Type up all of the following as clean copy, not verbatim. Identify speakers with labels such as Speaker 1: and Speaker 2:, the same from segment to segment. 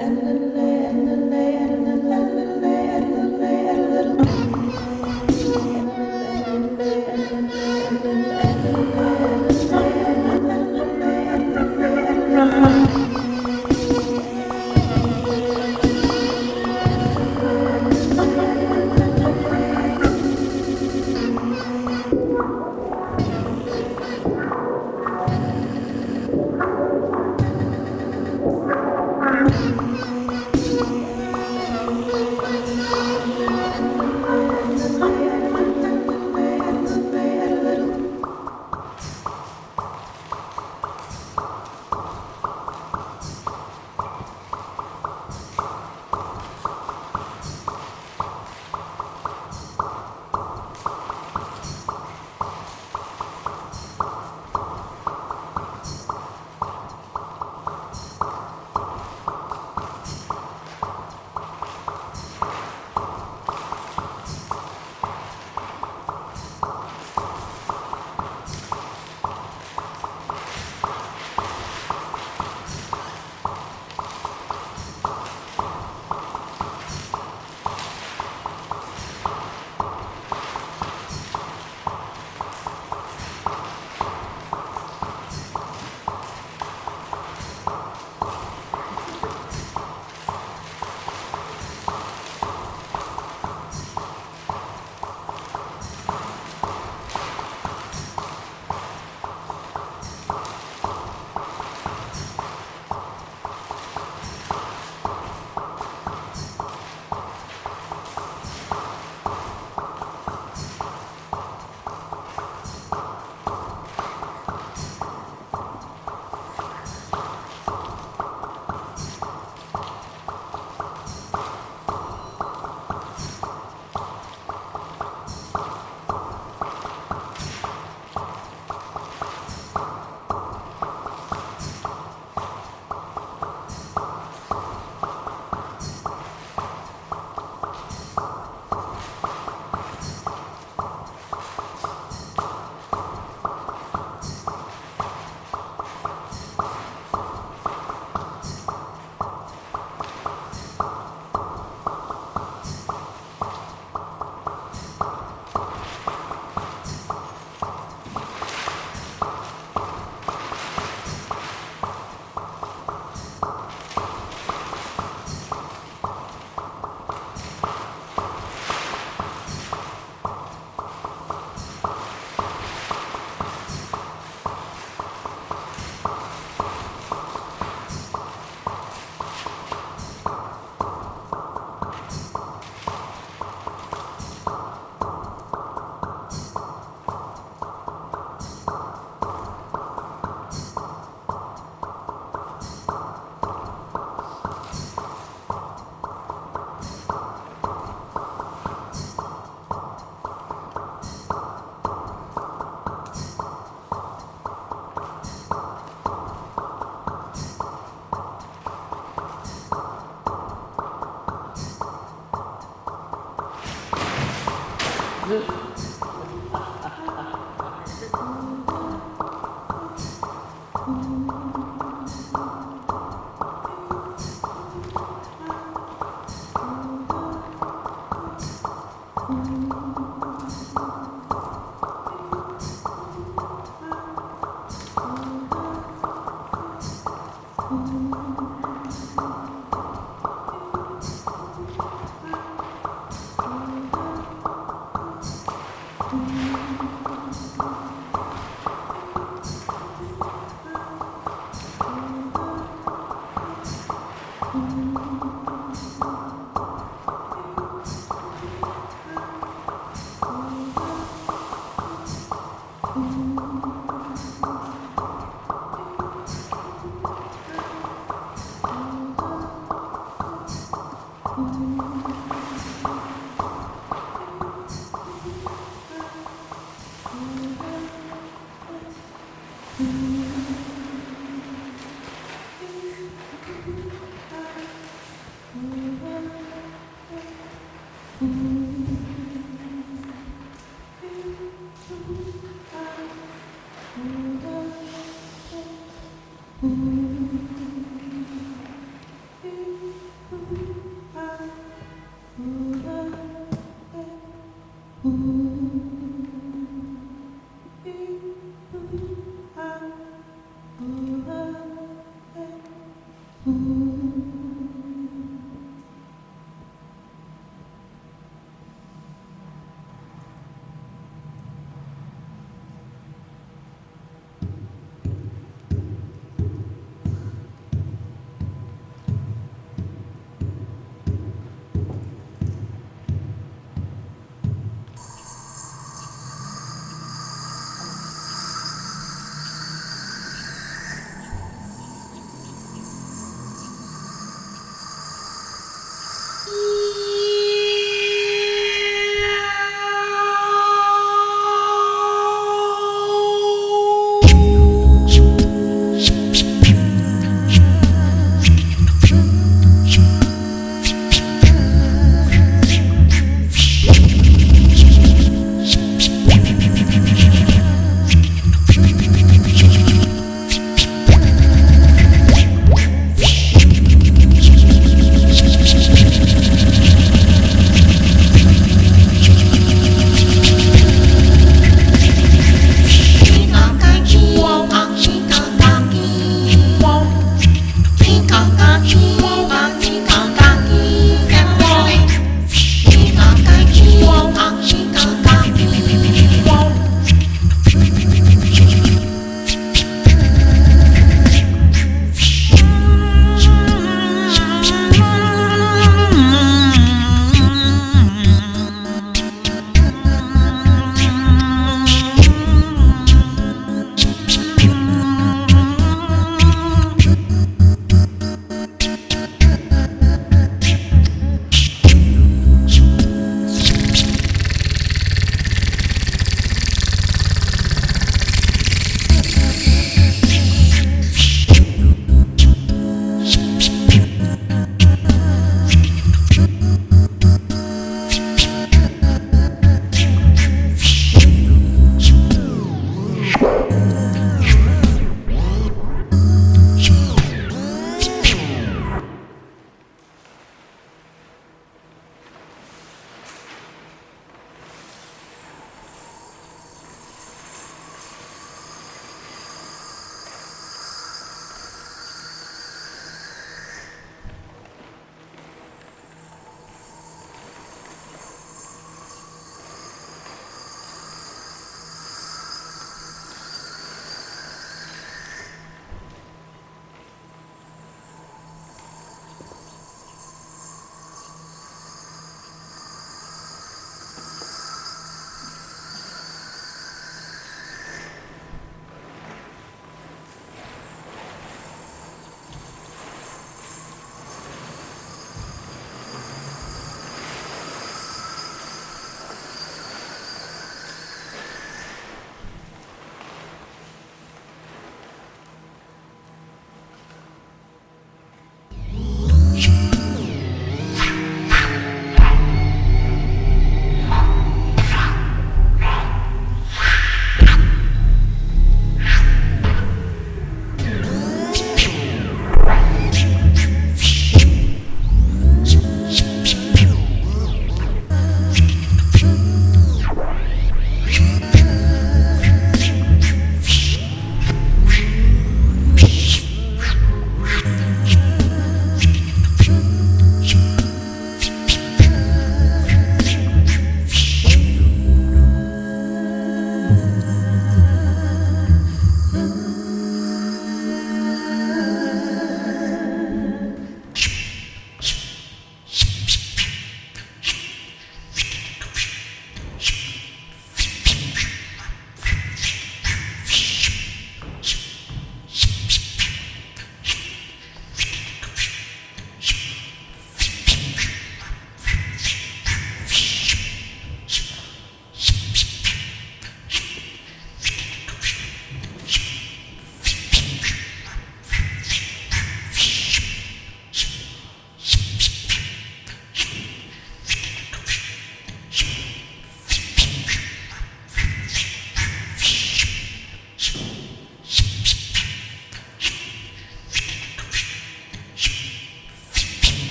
Speaker 1: and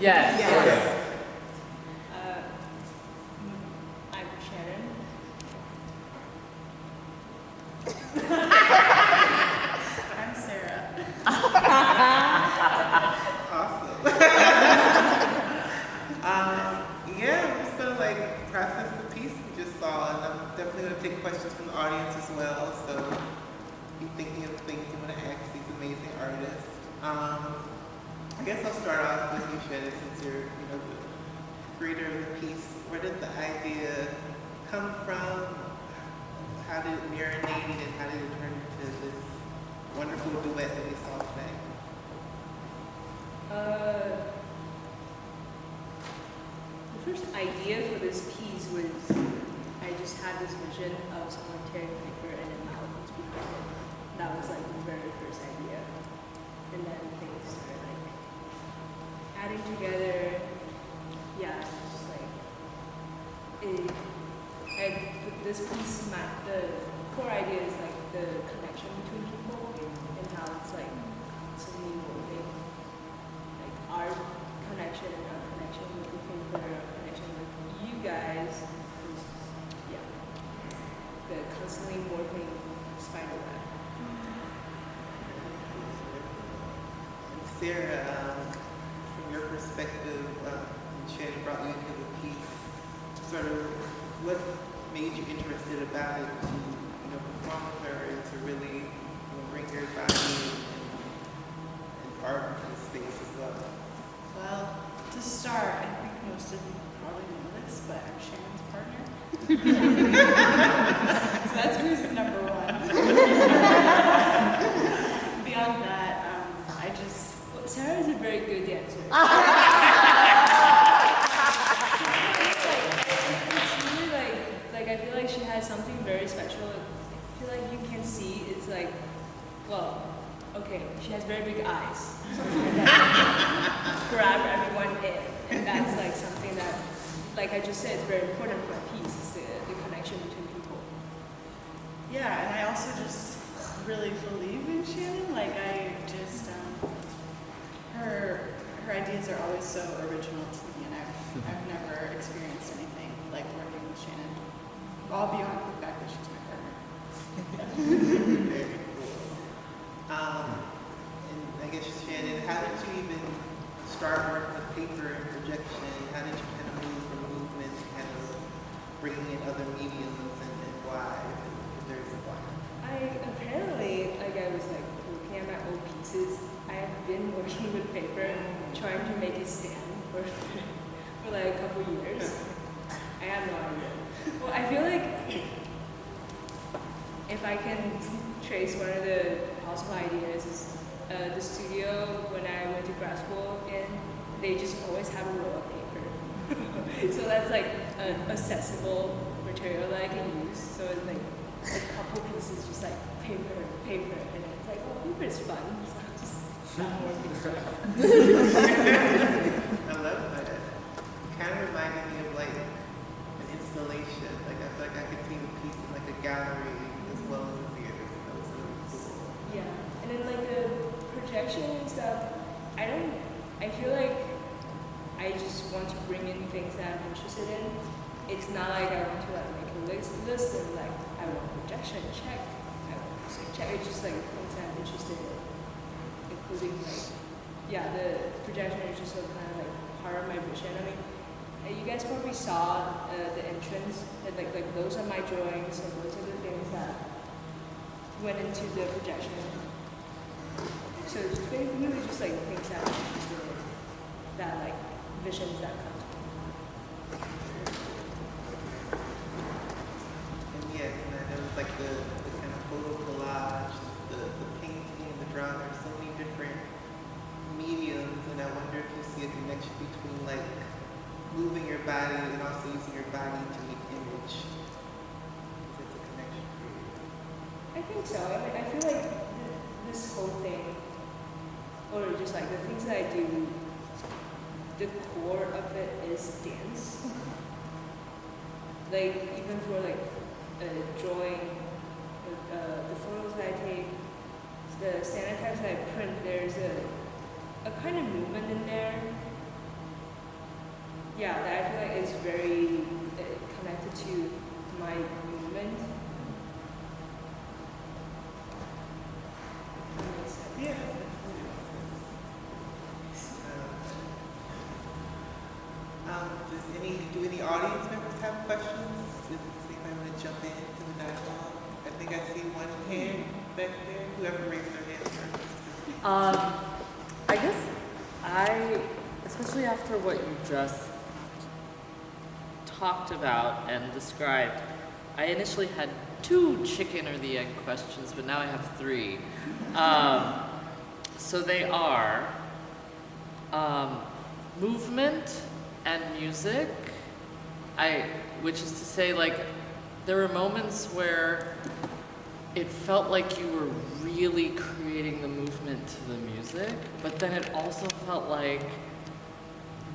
Speaker 1: Yes.
Speaker 2: Yes.
Speaker 1: Yes.
Speaker 3: I'm Shannon.
Speaker 2: I'm Sarah.
Speaker 4: Awesome. Yeah, I'm just gonna like process the piece we just saw, and I'm definitely gonna take questions from the audience as well. So be thinking of things you want to ask these amazing artists. I guess I'll start off with you, Shannon, since you're the creator of the piece. Where did the idea come from? How did it marinate, and how did it turn into this wonderful duet that we saw today?
Speaker 3: The first idea for this piece was I just had this vision of someone tearing paper and then mountains behind it. That was like the very first idea. And then things started like adding together. Yeah, just like this piece, the core idea is like the connection between people and how it's like constantly moving. Like our connection with the paper, our connection with you guys is the constantly morphing spider web.
Speaker 4: And Sarah, from your perspective, Shannon brought you into the piece. Sort of, what made you interested about it to perform with her and to really bring your body and art into the space as well?
Speaker 2: Well, to start, I think most of you probably know this, but I'm Shannon's partner. So that's reason number one. Beyond that,
Speaker 3: Sarah is a very good dancer. It's really like I feel like she has something very special. I feel like you can see it's like, well, okay, she has very big eyes. Something that grab everyone in. And that's like something that, like I just said, is very important for a piece, is the connection between people.
Speaker 2: yeah, and I also just really believe in Shannon. Like her ideas are always so original to me, and I've never experienced anything like working with Shannon. All beyond the fact that she's my partner.
Speaker 4: Very cool. And I guess, Shannon, how did you even start working with paper and projection? How did you kind of move from movement to kind of bringing in other mediums, and why, if there's a why?
Speaker 3: I was like looking at my old pieces. I have been working with paper, trying to make it stand for like a couple years. I have no idea. Well, I feel like if I can trace one of the possible ideas is the studio when I went to grad school, and they just always have a roll of paper. So that's like an accessible material that I can use. So it's like a couple pieces, just like paper, and it's like, oh, paper is fun. So I'm just not working for it.
Speaker 4: I love that. It kind of reminded me of like an installation. Like I feel like I could see the piece in like a gallery as well as a theater. That was really cool.
Speaker 3: Yeah, and then like the projection and stuff, I feel like I just want to bring in things that I'm interested in. It's not like I want to like make a list and like I want projection, check. I want music, check. It's just like things that I'm interested in, including like, the projection is just kind of like part of my vision. I mean, you guys probably saw the entrance, and like those are my drawings, and those are the things that went into the projection. So it's really just like things that I'm interested in, that like visions that come to me.
Speaker 4: And yes, and I know it's like the kind of photo collage, the painting, the drawing. There's so many different mediums, and I wonder if you see a connection between like moving your body and also using your body to make image. Is it a connection for you?
Speaker 3: I think so. I mean, I feel like this whole thing, or just like the things that I do, the core of it is dance. Like even for like drawing, the photos that I take, the Cinematography that I print, there's a kind of movement in there yeah, that I feel like is very connected to my movement. That makes sense.
Speaker 4: Yeah. Do any audience members have questions? Does anybody want to jump into the dialogue? I think I see one hand back there. Whoever raised their hand first.
Speaker 1: I guess especially after what you just talked about and described, I initially had 2 chicken or the egg questions, but now I have 3. So they are movement and music. Which is to say, like, there were moments where it felt like you were really creating the movement to the music, but then it also felt like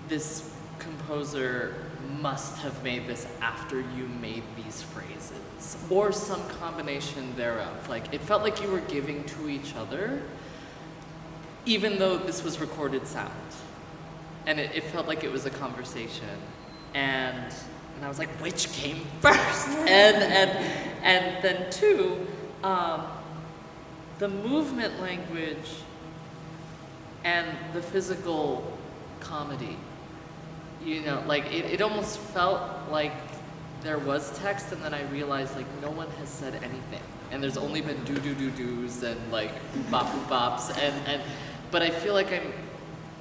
Speaker 1: this composer must have made this after you made these phrases, or some combination thereof. Like, it felt like you were giving to each other, even though this was recorded sound. And it felt like it was a conversation. And I was like, which came first? And then 2, the movement language and the physical comedy. You know, like it almost felt like there was text, and then I realized like no one has said anything, and there's only been do-do-do-dos and like bop-bops, but I feel like I'm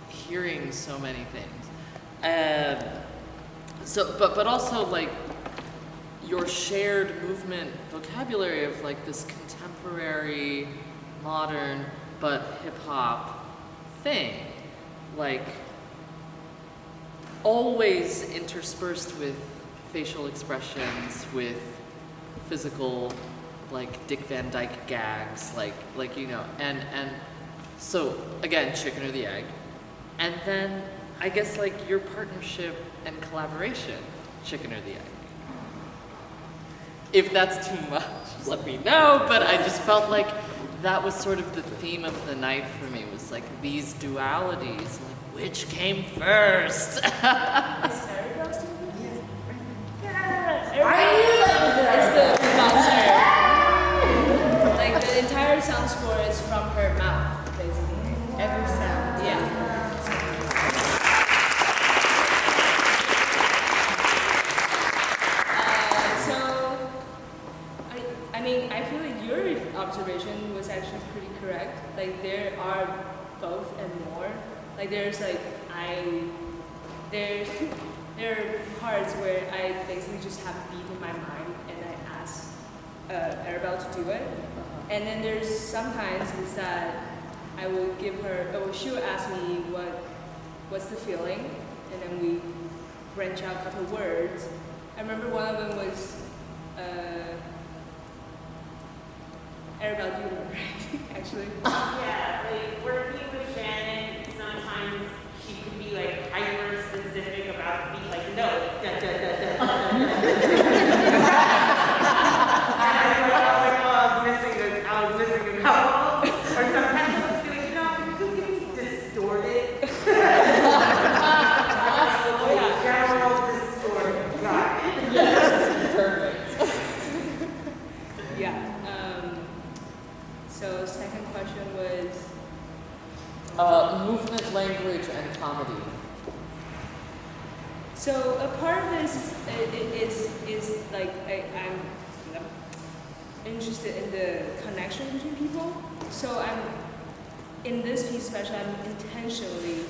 Speaker 1: hearing so many things. So, but also like your shared movement vocabulary of like this contemporary, modern, but hip hop thing, like always interspersed with facial expressions, with physical, like Dick Van Dyke gags, like you know, and so again, chicken or the egg, and then I guess like your partnership and collaboration, chicken or the egg. If that's too much, let me know, but I just felt like that was sort of the theme of the night for me, was like these dualities, like which came first?
Speaker 3: Is Arabelle still here? Yeah. It's the bouncer. Like the entire sound score is from her mouth, basically.
Speaker 2: Every sound.
Speaker 3: Yeah. I feel like your observation was actually pretty correct. Like there are both and more. Like there are parts where I basically just have a beat in my mind and I ask Arabelle to do it. And then there's sometimes is that I will give her, or she'll ask me what's the feeling, and then we branch out a couple words. I remember one of them was. Arabelle, do you remember actually?
Speaker 5: Yeah, like working with Shannon, sometimes she could be like hyper specific about the beat, like no, da da da da. I was missing a couple. Or sometimes I was feeling, just give me distorted. General distorted. Got it.
Speaker 1: Yes, perfect.
Speaker 3: Yeah. So second question was
Speaker 1: movement, language, and comedy.
Speaker 3: so a part of this is like I'm interested in the connection between people. So I'm in this piece especially I'm intentionally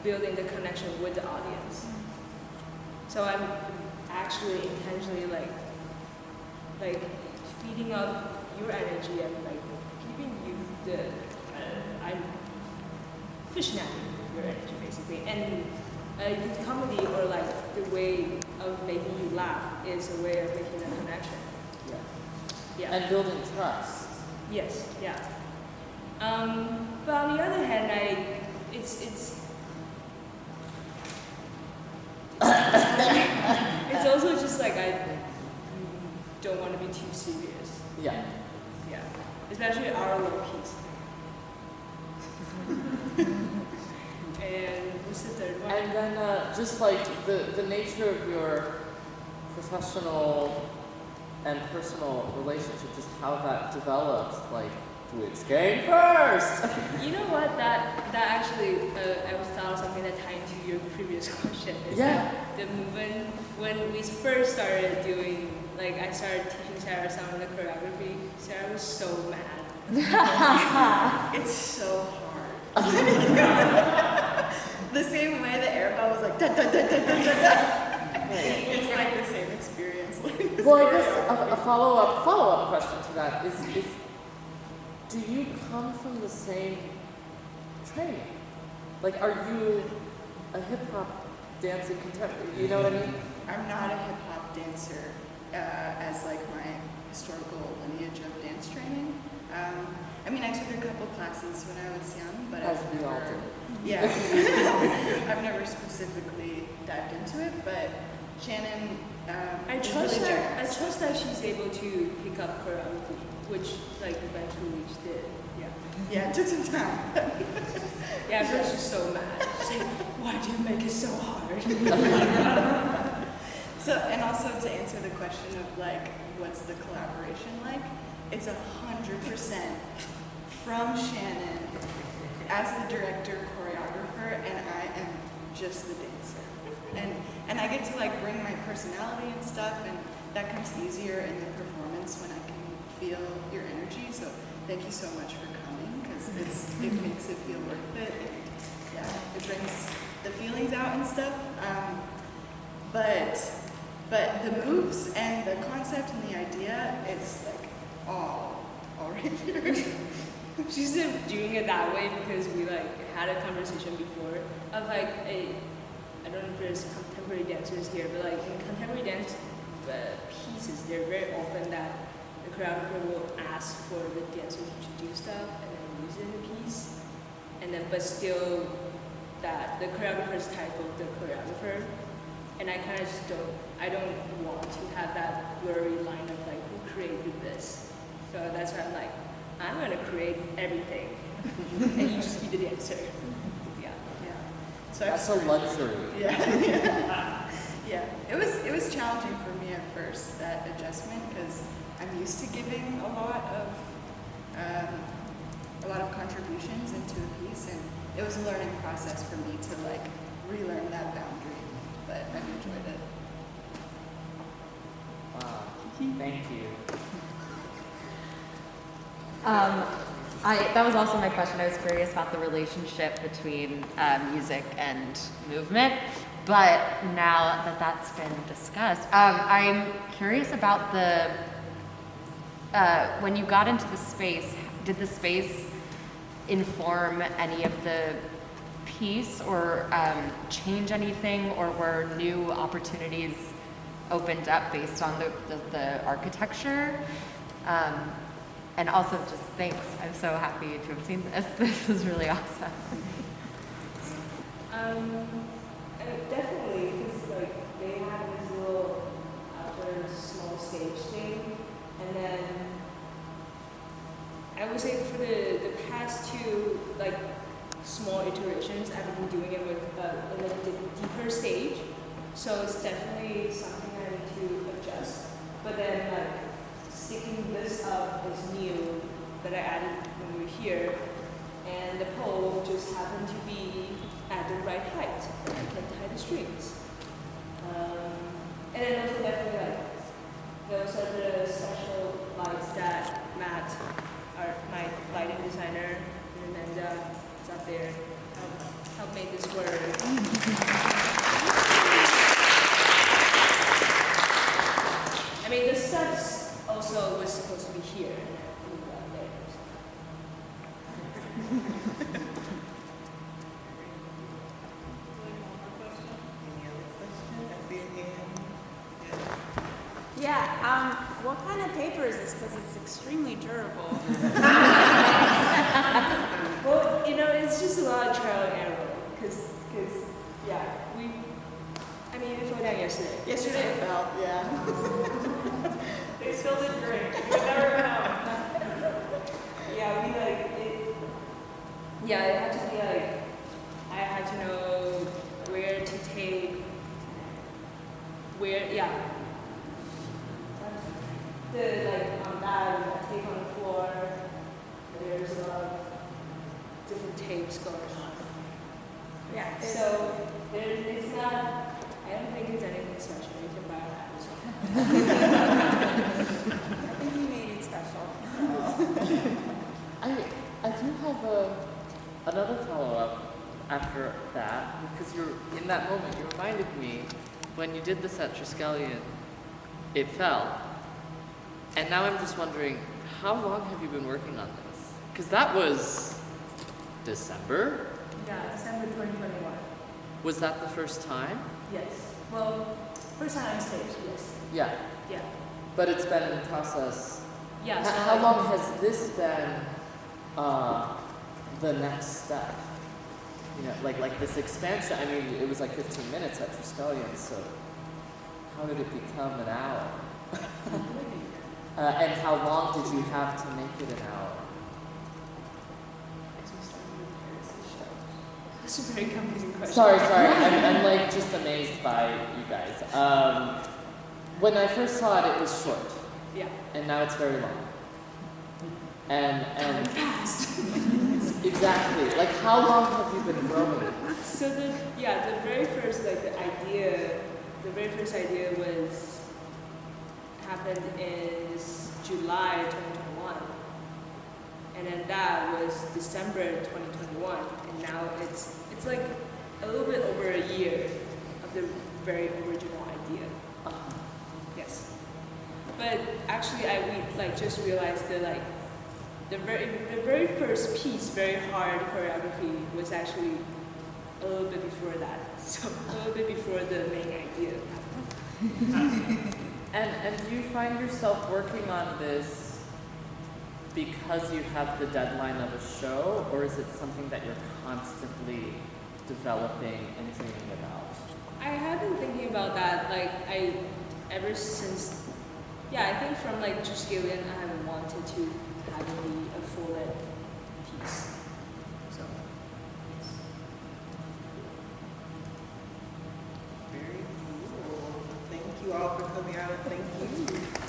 Speaker 3: building the connection with the audience. So I'm actually intentionally like feeding up your energy and like giving you I'm fishnetting your energy basically, and the comedy or like the way of making you laugh is a way of making a connection.
Speaker 1: Yeah.
Speaker 3: Yeah.
Speaker 1: And building trust.
Speaker 3: Yes. Yeah. But on the other hand, it's it's also just like I don't want to be too serious.
Speaker 1: Yeah.
Speaker 3: Yeah. Especially our little piece. And what's the third one?
Speaker 1: And then just like the nature of your professional and personal relationship, just how that develops, like which came first?
Speaker 3: You know what? That actually, I was thought of something that tied into your previous question. Is
Speaker 1: Yeah.
Speaker 3: that the movement, when we first started doing, like I started teaching Sarah some of the choreography, Sarah was so mad.
Speaker 2: It's so hard. The same way that Arabelle was like, da da da da da da da. It's like the same experience.
Speaker 1: Well, I guess a follow-up question to that is do you come from the same training? Like, are you a hip-hop dancing contemporary? You know what I mean?
Speaker 2: I'm not a hip hop dancer as like my historical lineage of dance training. I mean, I took a couple classes when I was young, but
Speaker 1: As
Speaker 2: I've
Speaker 1: we all
Speaker 2: never,
Speaker 1: do.
Speaker 2: yeah, I've never specifically dived into it. But Shannon,
Speaker 3: I
Speaker 2: is
Speaker 3: trust
Speaker 2: really
Speaker 3: that. I
Speaker 2: generous.
Speaker 3: trust that she's able to pick up choreography, which like eventually she did. Yeah.
Speaker 2: Yeah, it took some time.
Speaker 3: Yeah, but she's so mad. She's like, why do you make it so hard?
Speaker 2: So, and also to answer the question of like, what's the collaboration like? It's 100% from Shannon as the director, choreographer, and I am just the dancer. And I get to like bring my personality and stuff, and that comes easier in the performance when I can feel your energy. So thank you so much for coming, because it makes it feel worth it. Yeah, it brings the feelings out and stuff. But the moves and the concept and the idea, it's like all right here.
Speaker 3: She's been doing it that way because we like had a conversation before of like I don't know if there's contemporary dancers here, but like in contemporary dance pieces, they're very often that the choreographer will ask for the dancers to do stuff and then use it in the piece, and then but still that the choreographer is tied with the choreographer, and I kind of just don't want to have that blurry line of like who created this. So that's why I'm like, I'm gonna create everything, and you just be the dancer. Yeah.
Speaker 2: So
Speaker 1: That's a luxury.
Speaker 2: Yeah. Yeah. It was challenging for me at first, that adjustment, because I'm used to giving a lot of contributions into a piece, and it was a learning process for me to like relearn that boundary. But I've enjoyed it.
Speaker 1: Wow. Thank you.
Speaker 6: That was also my question. I was curious about the relationship between music and movement, but now that that's been discussed, I'm curious about the when you got into the space, did the space inform any of the piece or change anything, or were new opportunities opened up based on the architecture? And also just thanks. I'm so happy to have seen this. This is really awesome.
Speaker 3: Definitely, because like they had this little outdoor small stage thing, and then I would say for the past two like small iterations, I've been doing it with in a deeper stage. So it's definitely something I need to adjust. But then like sticking this up is new that I added when we were here, and the pole just happened to be at the right height that I can tie the strings. And then also definitely like those are the special lights that Matt, my lighting designer, and Amanda, is up there, help make this work. I mean, the steps also was supposed to be here, and I moved that there.
Speaker 4: Any other questions? I see it again.
Speaker 7: Yeah, what kind of paper is this? Because it's extremely durable.
Speaker 3: Well, you know, it's just a lot of trial and error, because yeah, I mean, it fell down yesterday.
Speaker 2: Yesterday it felt, yeah.
Speaker 5: They still did great. You never know.
Speaker 3: Yeah, we like it. Yeah, it had to be like I had to on that tape on the floor. There's a lot of different tapes going on.
Speaker 7: Yeah.
Speaker 3: So it's not. I don't think it's anything special. You can buy that.
Speaker 7: I think you made it special.
Speaker 1: I do have another follow-up after that, because in that moment, you reminded me, when you did this at Triskelion, it fell. And now I'm just wondering, how long have you been working on this? Because that was December?
Speaker 3: Yeah, December 2021.
Speaker 1: Was that the first time?
Speaker 3: Yes. Well, first time on stage. Yes.
Speaker 1: Yeah.
Speaker 3: Yeah.
Speaker 1: But it's been in process.
Speaker 3: Yeah.
Speaker 1: How long has this been the next step? You know, like this expansion. I mean, it was like 15 minutes at Triskelion, so how did it become an hour? And how long did you have to make it an hour?
Speaker 3: That's a very confusing question.
Speaker 1: Sorry. I'm like just amazed by you guys. When I first saw it, it was short.
Speaker 3: Yeah.
Speaker 1: And now it's very long. And exactly. Like, how long have you been growing it?
Speaker 3: So the very first idea was happened in July 2021, and then that was December 2021, and now it's like a little bit over a year of the very original idea. Yes, but actually we just realized that the very first piece, very hard choreography, was actually a little bit before that. So a little bit before the main idea.
Speaker 1: And do you find yourself working on this because you have the deadline of a show, or is it something that you're constantly developing and dreaming about?
Speaker 3: I have been thinking about that, ever since, I think from Triskelion, I have wanted to have it be a full-length piece. So, yes.
Speaker 4: Very cool. Thank you all for coming out. Thank you.